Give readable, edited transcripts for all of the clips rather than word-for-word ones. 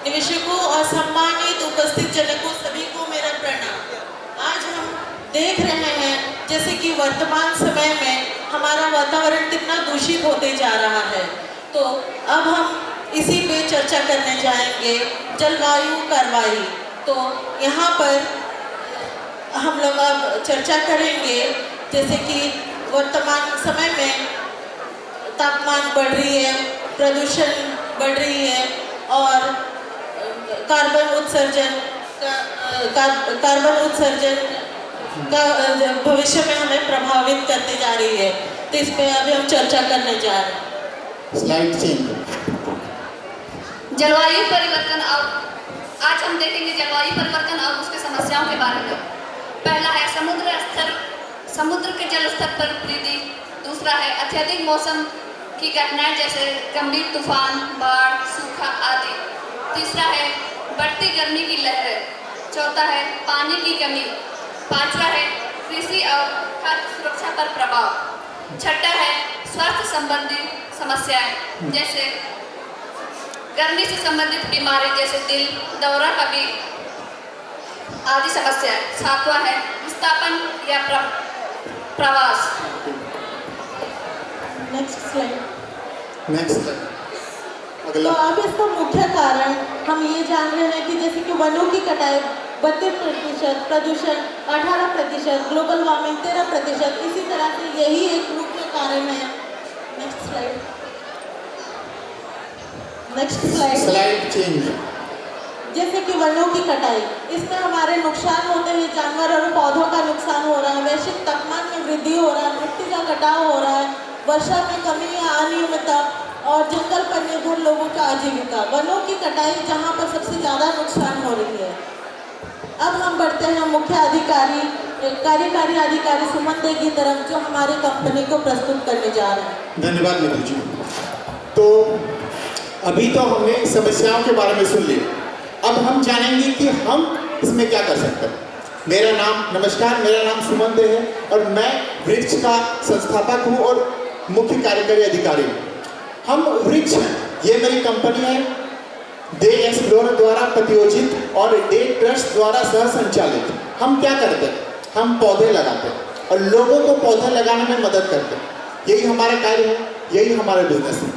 निवेशकों और सम्मानित उपस्थित जनकों सभी को मेरा प्रणाम। आज हम देख रहे हैं जैसे कि वर्तमान समय में हमारा वातावरण कितना दूषित होते जा रहा है, तो अब हम इसी पे चर्चा करने जाएंगे, जलवायु कार्रवाई। तो यहाँ पर हम लोग अब चर्चा करेंगे जैसे कि वर्तमान समय में तापमान बढ़ रही है, प्रदूषण बढ़ रही है और कार्बन उत्सर्जन का भविष्य में हमें प्रभावित करते जा रही है। तो इस पे अभी हम चर्चा करने जा रहे हैं। Slide change. जलवायु परिवर्तन। अब आज हम देखेंगे जलवायु परिवर्तन और उसकी समस्याओं के बारे में। पहला है समुद्र के जल स्तर पर वृद्धि। दूसरा है अत्यधिक मौसम की घटनाएं जैसे गंभीर तूफान, बाढ़, सूखा आदि। तीसरा है बढ़ती गर्मी की लहरें। चौथा है पानी की कमी। पांचवा है कृषि और खाद्य सुरक्षा पर प्रभाव। छठा है स्वास्थ्य संबंधी समस्याएं जैसे गर्मी से संबंधित बीमारी जैसे दिल, दौरा, कभी आदि समस्याएं। सातवां है विस्थापन या प्रवास। Next slide. तो अगला। अब इसका मुख्य कारण हम ये जान रहे हैं कि जैसे कि वनों की कटाई 32%, प्रदूषण 18%, ग्लोबल वार्मिंग 13%। इसी तरह से यही एक मुख्य कारण है। Next slide change. जैसे कि वनों की कटाई, इसमें हमारे नुकसान होते हैं, जानवर और पौधों का नुकसान हो रहा है, वैश्विक तापमान में वृद्धि हो रहा है, मिट्टी का कटाव हो रहा है, वर्षा में कमी या अनियमितता और जंगल पर निर्भर लोगों का आजीविका। वनों की कटाई जहां पर सबसे ज़्यादा नुकसान हो रही है। अब हम बढ़ते हैं मुख्य अधिकारी, कार्यकारी अधिकारी सुमन दे की तरफ, जो हमारी कंपनी को प्रस्तुत करने जा रहे हैं। धन्यवाद नीतू जी। तो अभी तो हमने समस्याओं के बारे में सुन लिया, अब हम जानेंगे कि हम इसमें क्या कर सकते हैं। नमस्कार, मेरा नाम सुमन दे है और मैं वृक्ष का संस्थापक हूँ और मुख्य कार्यकारी अधिकारी हूँ। हम वृक्ष हैं, ये मेरी कंपनी है, डे एक्सप्लोरर द्वारा प्रतियोजित और डे ट्रस्ट द्वारा सह संचालित। हम क्या करते हैं, हम पौधे लगाते हैं और लोगों को पौधे लगाने में मदद करते हैं। यही हमारा कार्य है, यही हमारा बिजनेस है।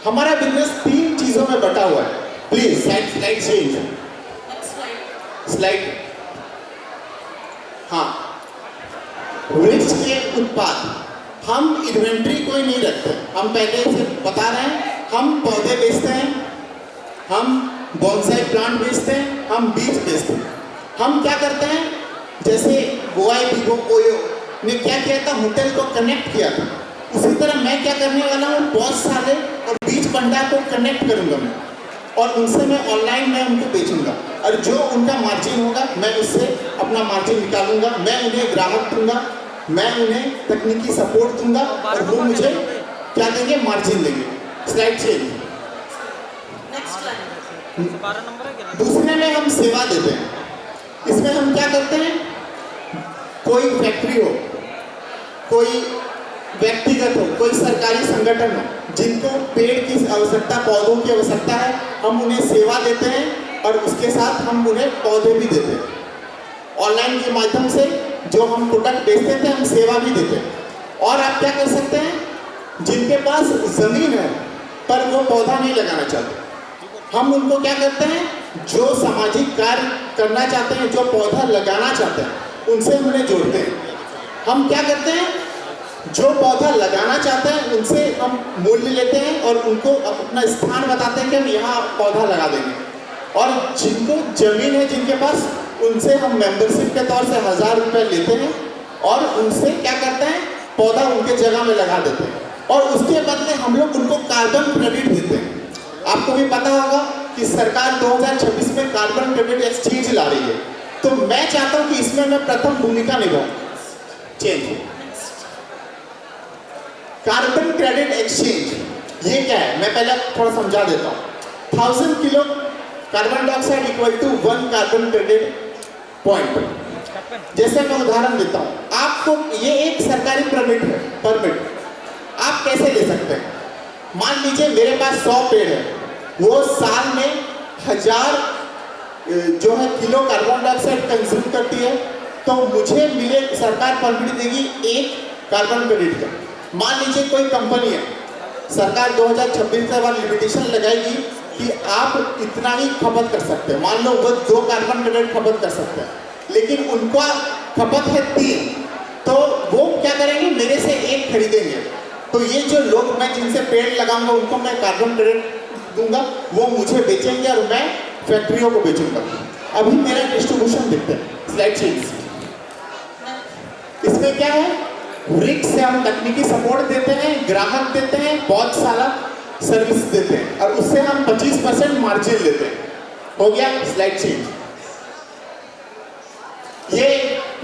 हमारा बिजनेस 3 चीज़ों में बटा हुआ है। Please slide change. स्लाइड। हाँ, वृक्ष के उत्पाद हम इन्वेंट्री कोई नहीं रखते। हम पहले से बता रहे हैं, हम पौधे बेचते हैं, हम बॉन्साई प्लांट बेचते हैं, हम बीज बेचते हैं। हम क्या करते हैं, जैसे गोवाई बिगो ओयो ने क्या किया था, होटल को कनेक्ट किया था, उसी तरह मैं क्या करने वाला हूँ, बहुत सारे और बीज भंडार को कनेक्ट करूँगा मैं, और उनसे मैं ऑनलाइन मैं उनको बेचूंगा और जो उनका मार्जिन होगा मैं उससे अपना मार्जिन निकालूंगा। मैं उन्हें ग्राहक दूंगा, मैं उन्हें तकनीकी सपोर्ट दूंगा और वो मुझे क्या देंगे, मार्जिन देंगे। Slide change. दूसरे में हम सेवा देते हैं। इसमें हम क्या करते हैं, कोई फैक्ट्री हो, कोई व्यक्तिगत हो, कोई सरकारी संगठन हो, जिनको पेड़ की आवश्यकता, पौधों की आवश्यकता है, हम उन्हें सेवा देते हैं और उसके साथ हम उन्हें पौधे भी देते हैं। ऑनलाइन के माध्यम से जो हम प्रोडक्ट बेचते थे, हम सेवा भी देते हैं। और आप क्या कर सकते हैं, जिनके पास ज़मीन है पर वो पौधा नहीं लगाना चाहते, हम उनको क्या करते हैं, जो सामाजिक कार्य करना चाहते हैं, जो पौधा लगाना चाहते हैं, उनसे हम उन्हें जोड़ते हैं। हम क्या करते हैं, जो पौधा लगाना चाहते हैं उनसे हम मूल्य लेते हैं और उनको अपना स्थान बताते हैं कि हम यहाँ पौधा लगा देंगे। और जिनको ज़मीन है, जिनके पास, उनसे हम मेंबरशिप के तौर से 1000 रुपये लेते हैं और उनसे क्या करते हैं, पौधा उनके जगह में लगा देते हैं और उसके बदले हम लोग उनको कार्बन क्रेडिट देते हैं। आपको भी पता होगा कि सरकार 2026 में कार्बन क्रेडिट एक्सचेंज ला रही है, तो मैं चाहता हूँ कि इसमें मैं प्रथम भूमिका निभाऊँ। चेंज। कार्बन क्रेडिट एक्सचेंज ये क्या है, मैं पहले थोड़ा समझा देता हूँ। 1000 kilo carbon dioxide equal to 1 carbon credit point. जैसे मैं उदाहरण देता हूँ, आपको ये एक सरकारी परमिट आप कैसे ले सकते हैं। मान लीजिए मेरे पास 100 पेड़ है, वो साल में 1000 जो है किलो कार्बन डाइऑक्साइड कंज्यूम करती है, तो मुझे मिले, सरकार परमिट देगी 1 कार्बन क्रेडिट का। मान लीजिए कोई कंपनी है, सरकार 2026 से बाद लिमिटेशन लगाएगी कि आप इतना ही खपत कर सकते हैं। मान लो वो 2 कार्बन क्रेडिट खपत कर सकते हैं, लेकिन उनका खपत है 3, तो वो क्या करेंगे, मेरे से 1 खरीदेंगे। तो ये जो लोग, मैं जिनसे पेड़ लगाऊंगा उनको मैं कार्बन क्रेडिट दूंगा, वो मुझे बेचेंगे और मैं फैक्ट्रियों को बेचूंगा। अभी मेरा डिस्ट्रीब्यूशन देखते हैं, स्लाइड चेंज। इसमें क्या है, रिक्स से हम तकनीकी सपोर्ट देते हैं, ग्राहक देते हैं, बहुत सारा सर्विस देते हैं और उससे हम 25% मार्जिन लेते हैं। हो गया, स्लाइड चेंज। ये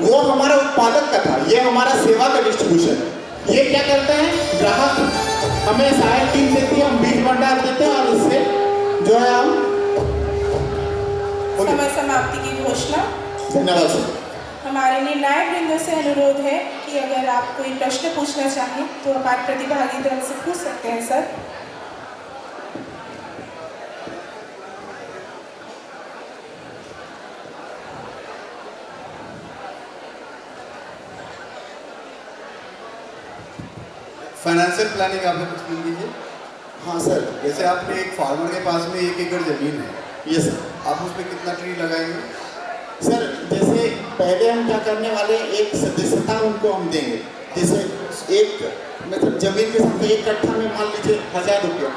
वो हमारा उत्पादक का था, ये हमारा सेवा का डिस्ट्रीब्यूशन है। ये क्या करते हैं, ग्राहक हमें सहायक टीम देती है, हम बीज भंडार देते हैं और इससे जो है हम समय समाप्ति की घोषणा। धन्यवाद सर। हमारे निर्णायक वृंदों से अनुरोध है कि अगर आप कोई प्रश्न पूछना चाहें तो आप प्रतिभागी दल से पूछ सकते हैं सर। फाइनेंशियल प्लानिंग आपने कुछ बोल दीजिए। हाँ सर। जैसे आपने एक फार्मर के पास में 1 एकड़ ज़मीन है, यस सर। आप उस पर कितना ट्री लगाएंगे? सर जैसे पहले हम क्या करने वाले, एक सदस्यता उनको हम देंगे। जैसे एक मतलब जमीन के साथ 1 कट्ठा में मान लीजिए 1000 रुपया,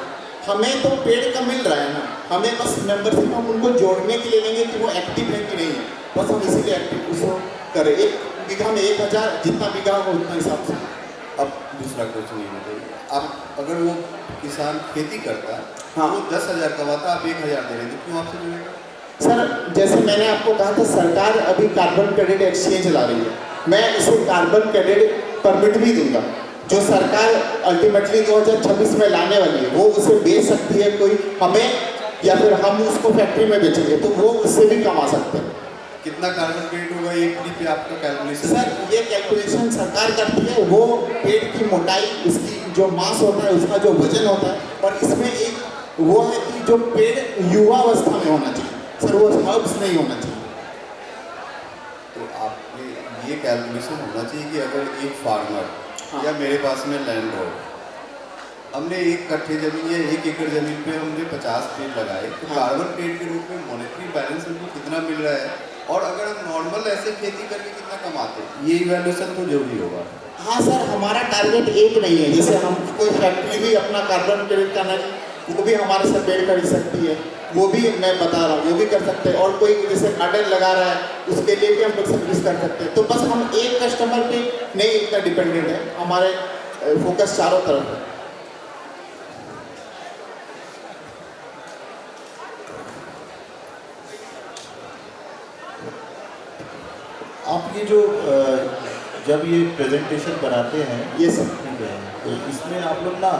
हमें तो पेड़ का मिल रहा है ना, हमें बस मेंबरशिप हम उनको जोड़ने के लिए लेंगे कि वो एक्टिव है कि नहीं है, बस हम इसीलिए एक्टिव उसको करें। 1 बीघा में 1000, जितना बीघा हो उतना हिसाब से। अब दूसरा क्वेश्चन ये बताइए, आप अगर वो किसान खेती करता है, हाँ। वो 10,000 कमाता, आप 1,000 दे रहे हैं, तो क्यों आपसे जुड़ेगा? सर जैसे मैंने आपको कहा था, सरकार अभी कार्बन क्रेडिट एक्सचेंज ला रही है, मैं इसे कार्बन क्रेडिट परमिट भी दूंगा, जो सरकार अल्टीमेटली 2026 में लाने वाली है। वो उसे बेच सकती है कोई हमें, या फिर हम उसको फैक्ट्री में बेचेंगे, तो वो उससे भी कमा सकते हैं। कितना कार्बन क्रेडिट होगा 1 ट्री पे, आपका कैलकुलेशन? सर ये कैलकुलेशन सरकार करती है, वो पेड़ की मोटाई, उसकी जो मास होता है, उसका जो वजन होता है, और इसमें एक वो है कि जो पेड़ युवा अवस्था में होना चाहिए सर, वो हर्ब्स नहीं होना चाहिए। तो आपके ये कैलकुलेशन होना चाहिए कि अगर एक फार्मर हाँ। या मेरे पास में लैंड हो, हमने 1 कट्ठे जमीन या 1 एकड़ जमीन पे हमने 50 पेड़ लगाए, तो हाँ। कार्बन क्रेडिट के रूप में मॉनेटरी बैलेंस उनको कितना मिल रहा है, और अगर हम नॉर्मल ऐसे खेती करके कितना कमाते हैं, ये इवैल्यूएशन तो जरूरी होगा। हाँ सर, हमारा टारगेट एक नहीं है। जैसे हम कोई फैक्ट्री भी अपना कार्बन क्रेडिट करना, वो भी हमारे से पेड़ खरीद सकती है, वो भी मैं बता रहा हूँ, वो भी कर सकते हैं। और कोई जैसे गार्डन लगा रहा है, उसके लिए भी हम लोग सर्विस कर सकते हैं। तो बस हम एक कस्टमर पे नहीं इतना डिपेंडेंट है, हमारे फोकस चारों तरफ है। आप ये जो जब ये प्रेजेंटेशन बनाते हैं, ये सर, ठीक है, तो इसमें आप लोग ना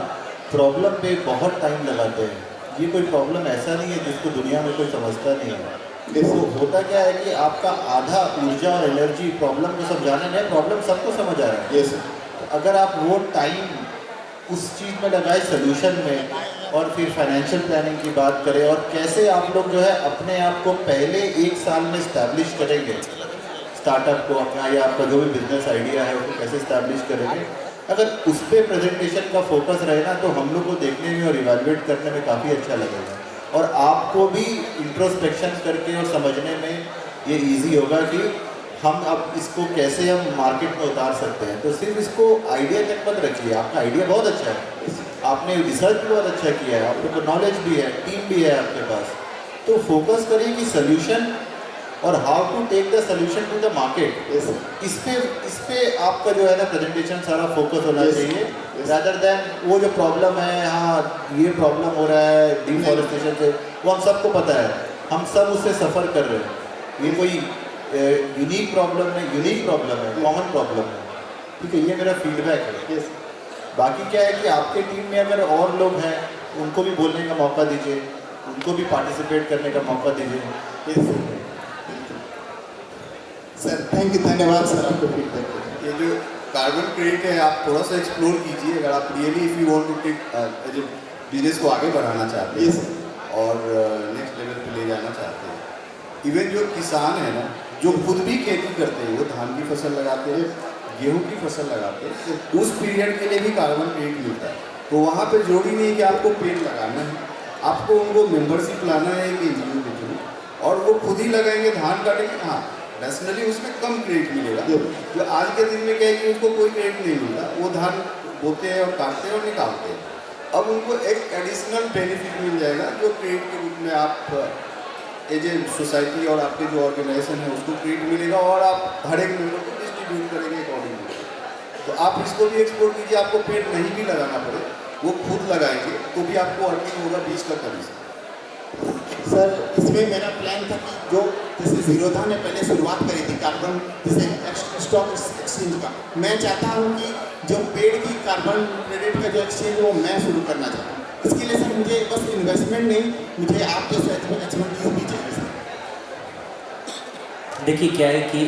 प्रॉब्लम पे बहुत टाइम लगाते हैं। ये कोई प्रॉब्लम ऐसा नहीं है जिसको दुनिया में कोई समझता नहीं है। तो होता क्या है कि आपका आधा ऊर्जा और एनर्जी प्रॉब्लम को समझाने में, प्रॉब्लम सबको समझ आ रहा है। ये सर, तो अगर आप वो टाइम उस चीज़ में लगाए सोल्यूशन में, और फिर फाइनेंशियल प्लानिंग की बात करें, और कैसे आप लोग जो है अपने आप को पहले 1 साल में इस्टेब्लिश करेंगे, स्टार्टअप को अपना, या आपका जो भी बिजनेस आइडिया है उसको कैसे इस्टेब्लिश करेंगे, अगर उस पर प्रेजेंटेशन का फोकस रहे ना, तो हम लोग को देखने में और इवैल्यूएट करने में काफ़ी अच्छा लगेगा, और आपको भी इंट्रोस्पेक्शन करके और समझने में ये इजी होगा कि हम अब इसको कैसे हम मार्केट में उतार सकते हैं। तो सिर्फ इसको आइडिया तक मत रखिए, आपका आइडिया बहुत अच्छा है, आपने रिसर्च भी बहुत अच्छा किया है, आप लोग को नॉलेज भी है, टीम भी है आपके पास, तो फोकस करिए कि सोल्यूशन और how to take the solution to the market. इस पे आपका जो है ना प्रेजेंटेशन सारा फोकस होना चाहिए, रादर देन वो जो प्रॉब्लम है, हाँ ये प्रॉब्लम हो रहा है डिफॉरेस्टेशन से, वो हम सबको पता है, हम सब उससे सफ़र कर रहे हैं। ये कोई यूनिक प्रॉब्लम नहीं, यूनिक प्रॉब्लम है, कॉमन प्रॉब्लम है, ठीक है, ये मेरा फीडबैक है। बाकी क्या है कि आपके टीम में अगर और लोग हैं, उनको भी बोलने का मौका दीजिए, उनको भी पार्टिसिपेट करने का मौका दीजिए। सर थैंक यू, धन्यवाद सर आपको फीडबैक। ये जो कार्बन क्रेडिट है, आप थोड़ा सा एक्सप्लोर कीजिए, अगर आप really if you want to take जो बिजनेस को आगे बढ़ाना चाहते हैं और नेक्स्ट लेवल पे ले इवन जो किसान है ना, जो खुद भी खेती करते हैं, वो धान की फसल लगाते हैं, गेहूं की फसल लगाते हैं, उस पीरियड के लिए भी कार्बन क्रेडिट मिलता है। तो वहाँ पे जरूरी नहीं है कि आपको पेड़ लगाना है, आपको उनको मेंबरशिप लाना है कि एनजीओ के थ्रू, और वो खुद ही लगाएंगे, धान काटेंगे। हाँ, नेशनली उसमें कम क्रेडिट मिलेगा। जो आज के दिन में क्या है कि उसको कोई क्रेडिट नहीं मिलता, वो धान बोते हैं और काटते हैं और निकालते हैं। अब उनको एक एडिशनल बेनिफिट मिल जाएगा जो क्रेडिट के रूप में आप एज ए सोसाइटी और आपके जो ऑर्गेनाइजेशन है उसको क्रेडिट मिलेगा, और आप हर एक मेंबर को डिस्ट्रीब्यूट करेंगे अकॉर्डिंगली। तो आप इसको भी एक्सप्लोर कीजिए, आपको पेड़ नहीं भी लगाना पड़े, वो खुद लगाएंगे तो भी आपको अर्निंग होगा 20 का कमीशन। सर इसमें मेरा प्लान था कि जो जैसे जीरोधा ने पहले शुरुआत करी थी कार्बन जैसे स्टॉक एक्सचेंज का, मैं चाहता हूँ कि जो पेड़ की कार्बन क्रेडिट का जो एक्सचेंज है वो मैं शुरू करना चाहता हूँ। इसके लिए सर मुझे बस इन्वेस्टमेंट नहीं, मुझे आप जैसे एक्सपर्टीज भी चाहिए सर। देखिए क्या है कि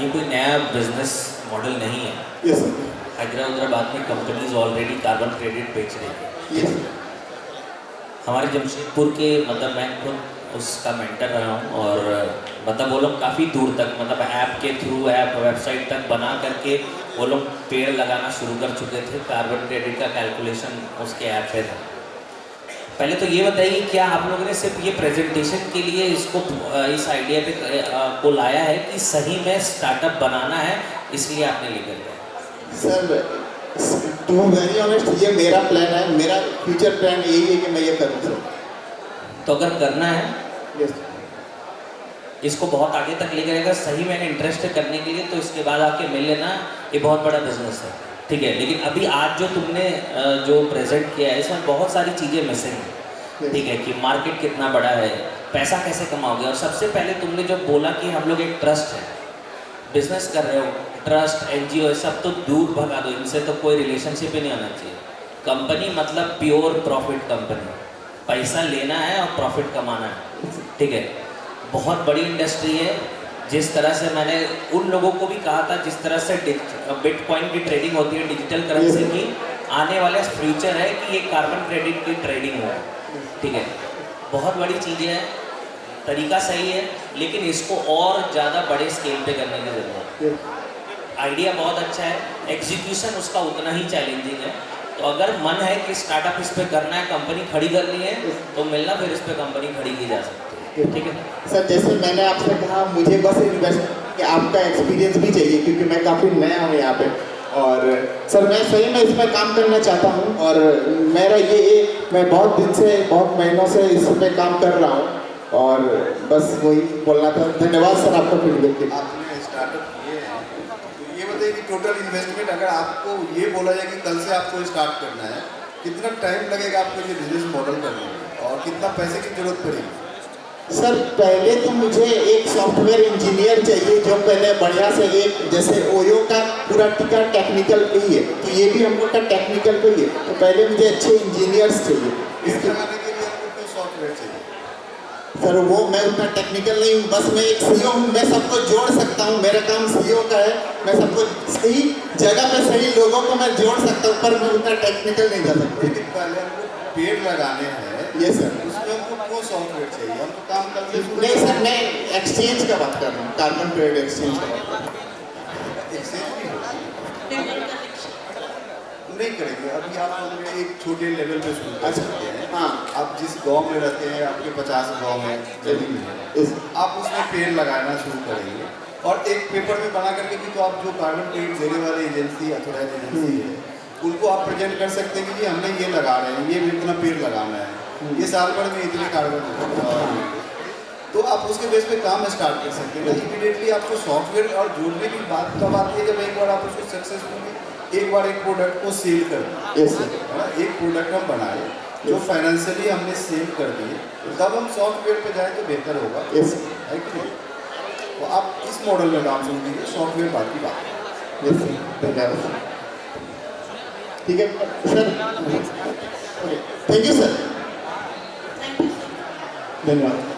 ये कोई नया बिजनेस मॉडल नहीं है। Yes sir. हैदराबाद में कंपनीज ऑलरेडी कार्बन क्रेडिट बेच रही है। यस। हमारे जमशेदपुर के मतलब मैं खुद उसका मेंटर रहा हूँ, और मतलब वो लोग काफ़ी दूर तक मतलब ऐप के थ्रू, ऐप वेबसाइट तक बना करके वो लोग पेड़ लगाना शुरू कर चुके थे। कार्बन क्रेडिट का कैलकुलेशन उसके ऐप पे था। पहले तो ये बताइए, क्या आप लोगों ने सिर्फ ये प्रेजेंटेशन के लिए इसको इस आइडिया पे को लाया है कि सही में स्टार्टअप बनाना है इसलिए आपने लेकर गए? सर टू वेरी ऑनेस्ट ये मेरा प्लान है, मेरा फ्यूचर प्लान यही है कि मैं ये करूँ सर। तो अगर करना है यस। इसको बहुत आगे तक ले जाएगा, सही में इंटरेस्ट करने के लिए, तो इसके बाद आके मिल लेना। ये बहुत बड़ा बिजनेस है, ठीक है। लेकिन अभी आज जो तुमने जो प्रेजेंट किया है इसमें बहुत सारी चीज़ें मिसिंग है, ठीक है। कि मार्केट कितना बड़ा है, पैसा कैसे कमाओगे, और सबसे पहले तुमने जो बोला कि हम लोग एक ट्रस्ट है, बिजनेस कर रहे हो, ट्रस्ट एनजीओ सब तो दूर भगा दो, इनसे तो कोई रिलेशनशिप ही नहीं होना चाहिए। कंपनी मतलब प्योर प्रॉफिट कंपनी, पैसा लेना है और प्रॉफिट कमाना है, ठीक है। बहुत बड़ी इंडस्ट्री है। जिस तरह से मैंने उन लोगों को भी कहा था, जिस तरह से बिटकॉइन की ट्रेडिंग होती है, डिजिटल करेंसी की, आने वाला फ्यूचर है कि ये कार्बन क्रेडिट की ट्रेडिंग हो, ठीक है। बहुत बड़ी चीज़ें हैं, तरीका सही है, लेकिन इसको और ज़्यादा बड़े स्केल पे करने की ज़रूरत है। आइडिया बहुत अच्छा है, एग्जीक्यूशन उसका उतना ही चैलेंजिंग है। तो अगर मन है कि स्टार्टअप इस पे करना है, कंपनी खड़ी करनी है, तो मिलना, फिर इस पे कंपनी खड़ी की जा सकती है, ठीक है। सर जैसे मैंने आपसे कहा, मुझे बस इन्वेस्टमेंट कि आपका एक्सपीरियंस भी चाहिए, क्योंकि मैं काफ़ी नया हूँ यहाँ पे, और सर मैं सही में इसमें काम करना चाहता हूँ, और मेरा मैं बहुत दिन से, बहुत महीनों से इस पे काम कर रहा हूँ, और बस वही बोलना था। धन्यवाद सर आपका फीडबैक के लिए। आपने स्टार्टअप किए हैं, तो ये बताइए कि टोटल इन्वेस्टमेंट अगर आपको ये बोला जाए कि कल से आपको स्टार्ट करना है, कितना टाइम लगेगा आपको ये बिजनेस मॉडल करने में, और कितना पैसे की जरूरत पड़ेगी? सर पहले तो मुझे एक सॉफ्टवेयर इंजीनियर चाहिए जो पहले बढ़िया से, एक जैसे ओयो का पूरा टिका टेक्निकल पे ही है, तो ये भी हम लोग का टेक्निकल पे ही है, तो पहले मुझे अच्छे इंजीनियर्स चाहिए। इसके लगाने के लिए आपको कोई सॉफ्टवेयर चाहिए? सर वो मैं उतना टेक्निकल नहीं हूँ, बस मैं एक सीईओ हूँ, मैं सबको जोड़ सकता हूँ, मेरा काम सीईओ का है, मैं सबको सही जगह पे सही लोगों को मैं जोड़ सकता हूँ, पर मैं उतना टेक्निकल नहीं जा सकता। लेकिन पहले हमको पेड़ लगाने हैं, ये सर, उसमें हमको कौन सॉफ्टवेयर चाहिए? हमको काम कर नहीं सर, मैं एक्सचेंज का बात कर रहा हूँ, कार्बन क्रेडिट एक्सचेंज का बात कर रहा हूँ। एक्सचेंज भी हो नहीं करेंगे। अभी आप लोग एक छोटे लेवल पे शुरू कर सकते हैं। हाँ, आप जिस गांव में रहते हैं, आपके 50 गांव में जमीन है, आप उसमें पेड़ लगाना शुरू करेंगे, और एक पेपर में बना करके भी, तो आप जो कार्बन क्रेडिट देने वाले एजेंसी, अथॉराइज एजेंसी है, उनको आप प्रेजेंट कर सकते हैं कि जी हमने ये लगा रहे हैं, ये भी इतना पेड़ लगाना है, ये साल भर में इतने कार्बन, तो आप उसके बेस पे काम स्टार्ट कर सकते हैं। इमीडिएटली आपको सॉफ्टवेयर और जोड़ने की बात तब आती है जब एक बार आप उसको सक्सेसफुली एक प्रोडक्ट को सेल कर दें। यस सर, एक प्रोडक्ट हम बनाए जो फाइनेंशियली हमने सेल कर दिए, तब हम सॉफ्टवेयर पे जाएं तो बेहतर होगा, यस है कि नहीं? तो आप इस मॉडल में काम शुरू कीजिए, सॉफ्टवेयर बात की बात है। यस सर, धन्यवाद। ठीक है sir, thank you sir, thank you sir. धन्यवाद।